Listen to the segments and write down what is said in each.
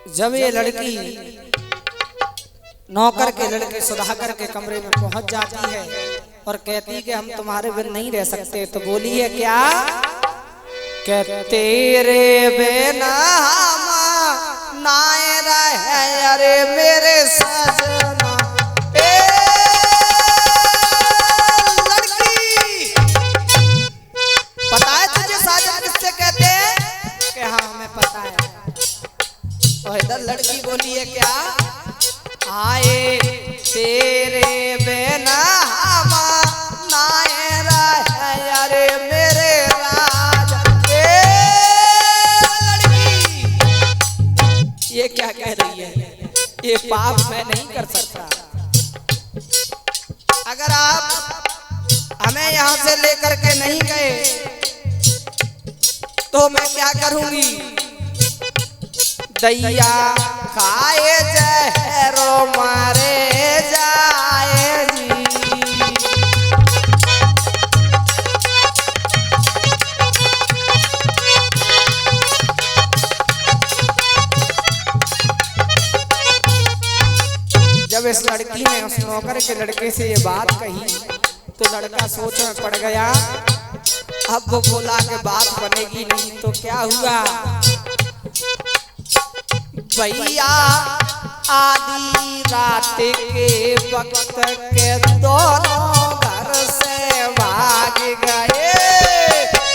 जब ये लड़की नौकर के लड़के सुधाकर के कमरे में पहुंच जाती है और कहती है कि हम तुम्हारे बिन नहीं रह सकते, तो बोली है क्या कि तेरे बिना हम नाए रहे अरे मेरे सजना। लड़की पता है तुझे साजन किससे कहते हैं? कि हाँ हमें पता है। और इधर लड़की बोली है क्या, आए तेरे बिना हम नाए रहे अरे मेरे राज। लड़की ये क्या कह रही है? ये पाप मैं नहीं कर सकता। अगर आप हमें यहाँ से लेकर के नहीं गए तो मैं क्या करूंगी? दैया खाए जहरो मारे जाएगी। जब इस लड़की ने उस नौकर के लड़के से ये बात कही तो लड़का सोच में पड़ गया। अब वो बोला कि बात बनेगी नहीं तो क्या हुआ? भैया आधी रात के वक्त के दोनों घर से भाग गए।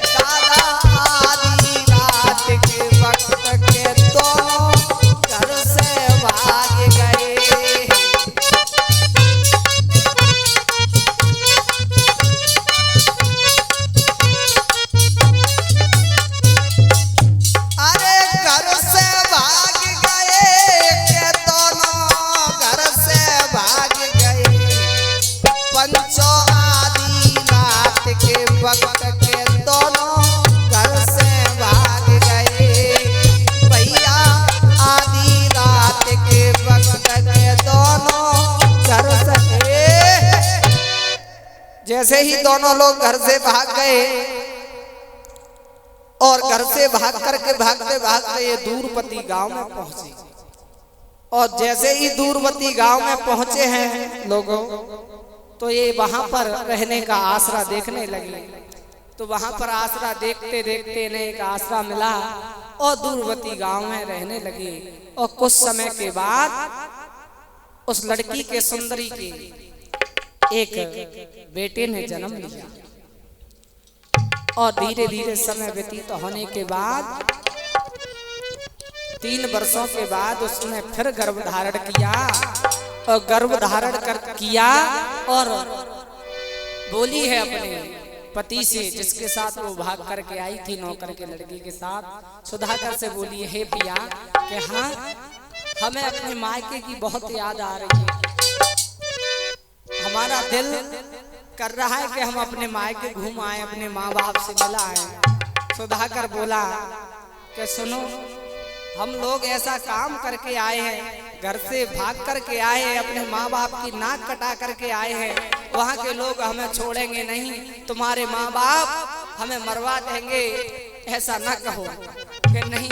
दादा आधी रात के वक्त के दोनों घर से भाग गए। वक्त के दोनों घर से भाग गए। भैया आधी रात के वक्त के दोनों घर से। जैसे ही दोनों लोग घर से भाग गए और घर से भाग करके भागते भागते ये दूरवती गांव में पहुंचे। और जैसे ही दूरवती गांव में पहुंचे हैं लोगों, तो ये वहां पर रहने का आसरा देखने लगे। तो वहां पर आसरा देखते देखते इन्हें एक आसरा मिला और दूरवती गांव में रहने लगे। और कुछ समय के बाद उस लड़की के सुंदरी के एक बेटे ने जन्म लिया। और धीरे धीरे समय व्यतीत होने के बाद 3 वर्षों के बाद उसने फिर गर्भ धारण किया। और गर्भ धारण किया और बोली है अपने पति से, जिसके साथ वो भाग करके आई थी नौकर के लड़के के साथ, सुधाकर से बोली, हे पिया कि हाँ हमें अपने मायके की बहुत याद आ रही है। हमारा दिल कर रहा है कि हम अपने मायके घूम आए, अपने माँ बाप से मिला आए। सुधाकर बोला कि सुनो, हम लोग ऐसा काम करके आए हैं, घर से भाग करके आए हैं, अपने माँ बाप की नाक कटा करके आए हैं। वहाँ के लोग हमें छोड़ेंगे नहीं, तुम्हारे माँ बाप हमें मरवा देंगे। ऐसा न कहो कि नहीं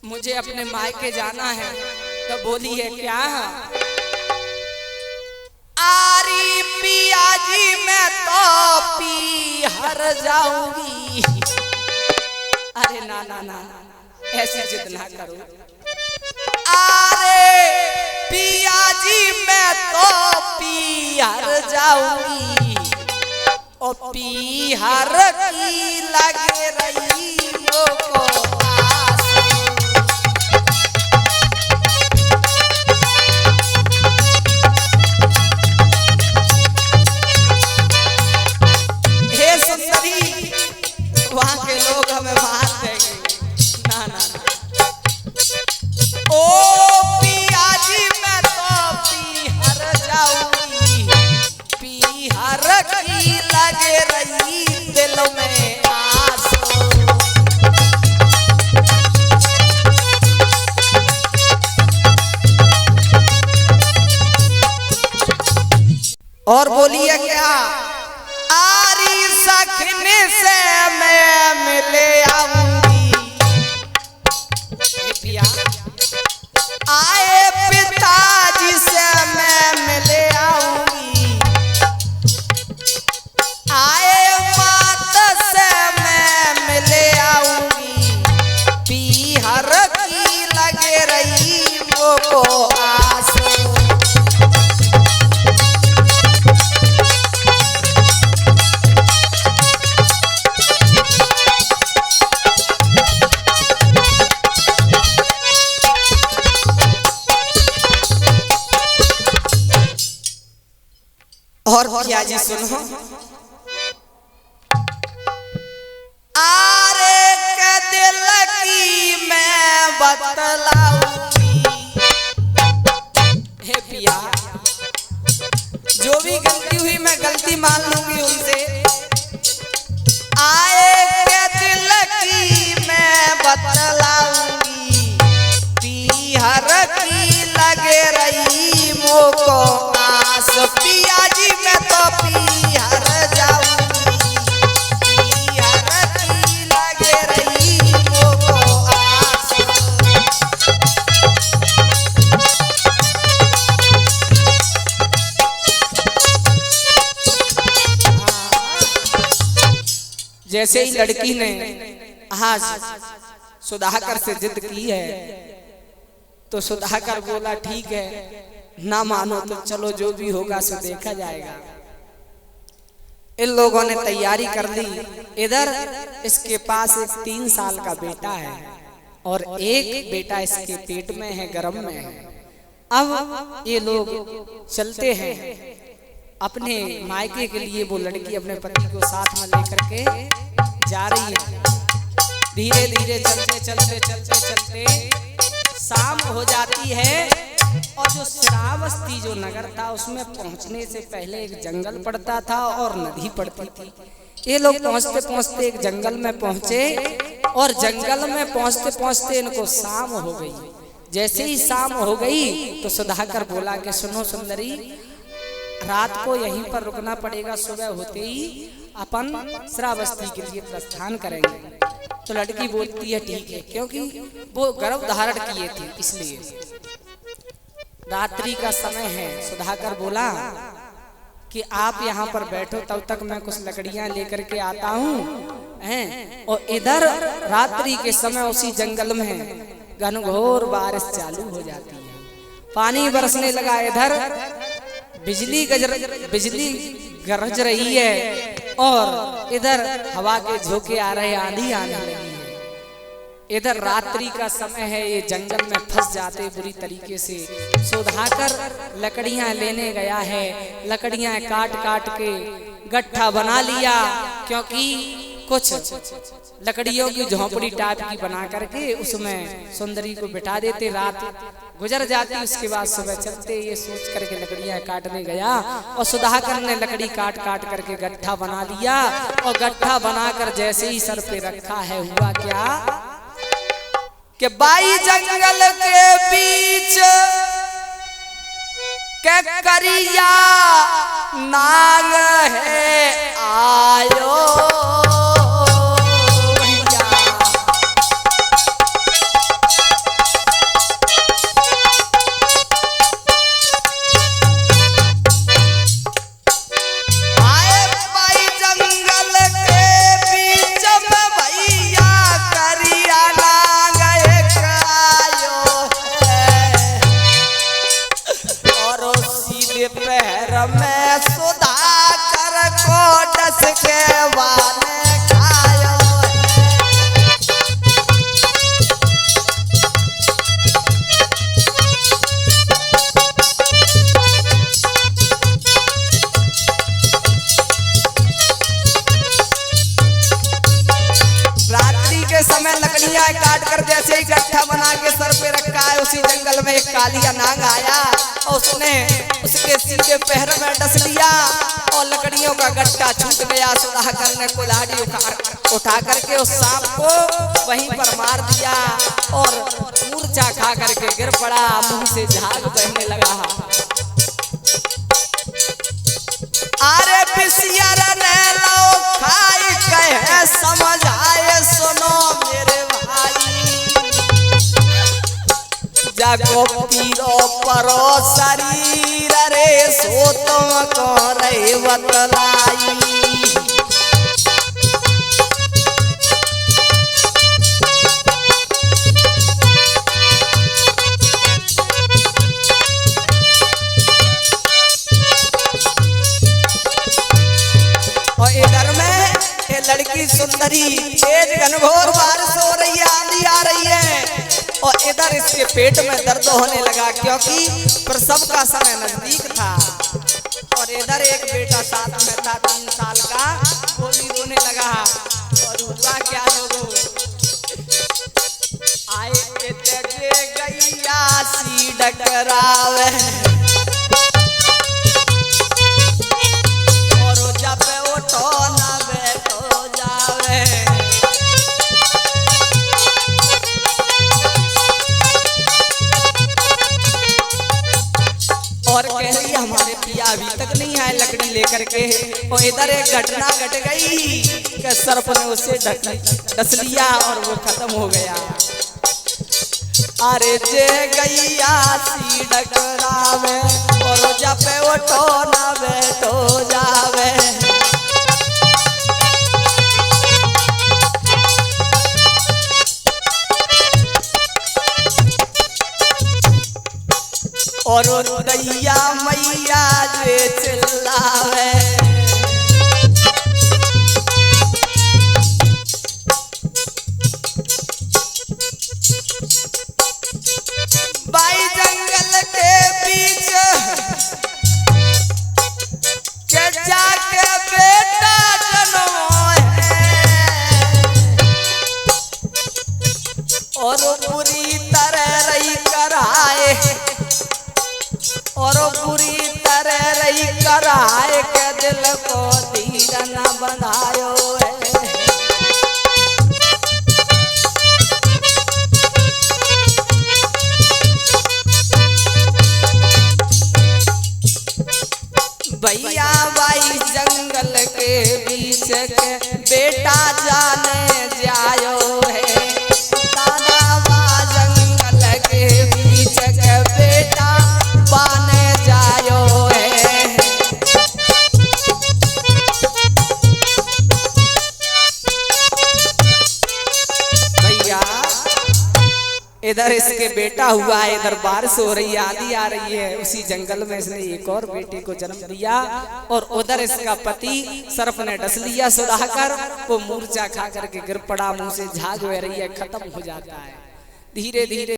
मुझे अपने मायके जाना है। तो बोली है क्या, आरी पिया जी मैं तो पी हर जाऊंगी। अरे ना ना ना, ऐसी जिद ना करो। अरे पिया जी मैं तो पीहर जाऊंगी। और पीहर की लगे रही को आस। हे सुंदरी, वहां के लोग हमें मार देंगे। ना ना ना। ओ पिया जी मैं तो पीहर जाऊंगी। पीहर की लगे रही दिल में आस। और बोलिए क्या, आरी सखने से मैं मिले आऊंगी। पिया मोको आस। और भैया जी सुनो, आरे के दिल की मैं बतलाऊंगी। हे पिया, जो भी गलती हुई मैं गलती मान लूंगी उनसे। आए के दिल की मैं बतलाऊंगी, पीहर की लगे रही मोको आस। पिया जी मैं तो पीहर जाऊंगी, पीहर की लगे रही मोको आस। जैसे ही लड़की ने आज सुधाकर से जिद की है तो सुधाकर बोला ठीक है, ना मानो तो चलो जो भी होगा सो देखा जाएगा। इन लोगों ने तैयारी कर ली। इधर इसके पास एक 3 साल का बेटा है और एक बेटा इसके पेट में है, गर्भ में है। अब ये लोग चलते हैं अपने मायके के लिए। वो लड़की अपने पति को साथ में लेकर के जा रही है। धीरे धीरे चलते चलते चलते चलते शाम हो जाती है और जो श्रावस्ती जो नगर था उसमें पहुंचने से पहले एक जंगल पड़ता था और नदी पड़ती थी। ये लोग पहुंचते पहुंचते एक जंगल में पहुंचे और जंगल में पहुंचते पहुंचते इनको शाम हो गई। जैसे ही शाम हो गई तो सुधाकर बोला कि सुनो सुंदरी, रात को यहीं पर रुकना पड़ेगा, सुबह होते ही अपन श्रावस्ती के लिए प्रस्थान करेंगे। तो लड़की बोलती है ठीक है, क्योंकि वो गर्भ धारण किए थे इसलिए। रात्रि का समय है। सुधाकर बोला कि आप यहाँ पर बैठो, तब तक मैं कुछ लकड़ियां लेकर के आता हूँ हैं। और इधर रात्रि के समय उसी जंगल में घनघोर बारिश चालू हो जाती है, पानी बरसने लगा। इधर बिजली गरज रही है और इधर हवा के झोंके आ रहे, आंधी आने लगी है। इधर रात्रि का समय है, ये जंगल में फंस जाते बुरी तरीके से। सुधाकर लकड़ियां लेने गया है, लकड़ियां काट काट के गट्ठा बना लिया, क्योंकि कुछ लकड़ियों की झोंपड़ी टाइप की बना करके उसमें सुंदरी को बिठा देते। रात गुजर जाती, उसके बाद सुबह चलते। ये सोच करके लकड़ियां काटने गया और सुधाकर ने लकड़ी काट काट करके गट्ठा बना लिया। और गट्ठा बनाकर जैसे ही सर पे रखा है, हुआ क्या कि बाई जंगल के बीच के करिया नाग है आयो। जैसे ही गट्ठा बना के सर पे रखा है, उसी जंगल में एक कालिया नाग आया और उसने उसके सीधे पैर में डस लिया और लकड़ियों का गट्ठा छूट गया। सुधाकर ने कुल्हाड़ी उठा करके उस सांप को वहीं पर मार दिया और मूर्छा खा करके गिर पड़ा। मुंह से झाग बहने लगा। अरे पिसियर ने लो खाई कहे समझ आए, सुनो मेरे भाई, जागो पीरो परो शरीर रे सो तुम को रे बतलाई। बड़ी तेज घनघोर बारिश हो रही है, आंधी आ रही है और इधर इसके पेट में दर्द होने लगा क्योंकि प्रसव का समय नजदीक था। और इधर एक बेटा साथ में था 3 साल का, वो भी रोने लगा। और हुआ क्या लोगों, आए तेजे गैया सी डकरावे और जब उठो ना बैठो जावे। और कह रही हमारे पिया अभी तक नहीं आए लकड़ी लेकर के। और इधर एक घटना घट गई कि सर्प ने उसे डस लिया और वो खत्म हो गया। अरे जे गैया सी डकरावे और जब उठो ना बैठो जावे। और दैया मैया जे चिल्लावे बाई जंगल के बीच के जाके बेटा जन्मो है और पूरी तरह रही कराए और बुरी तरह रही कराए के दिल को धीर न बंधायो है। भैया भाई जंगल के बीच के बेटा जाने जायो है। दादा बा जंगल के बीच के बेटा बाने जायो है। भैया इधर इसके बेटा हुआ है, इधर बारिश हो रही है, आंधी आ रही है। उसी जंगल में इसने एक और बेटे को जन्म दिया और उधर इसका पति सर्प ने डस लिया सुधाकर। वो मूर्छा खा करके गिर पड़ा, मुंह से झाग बह रही है, खत्म हो जाता है। धीरे धीरे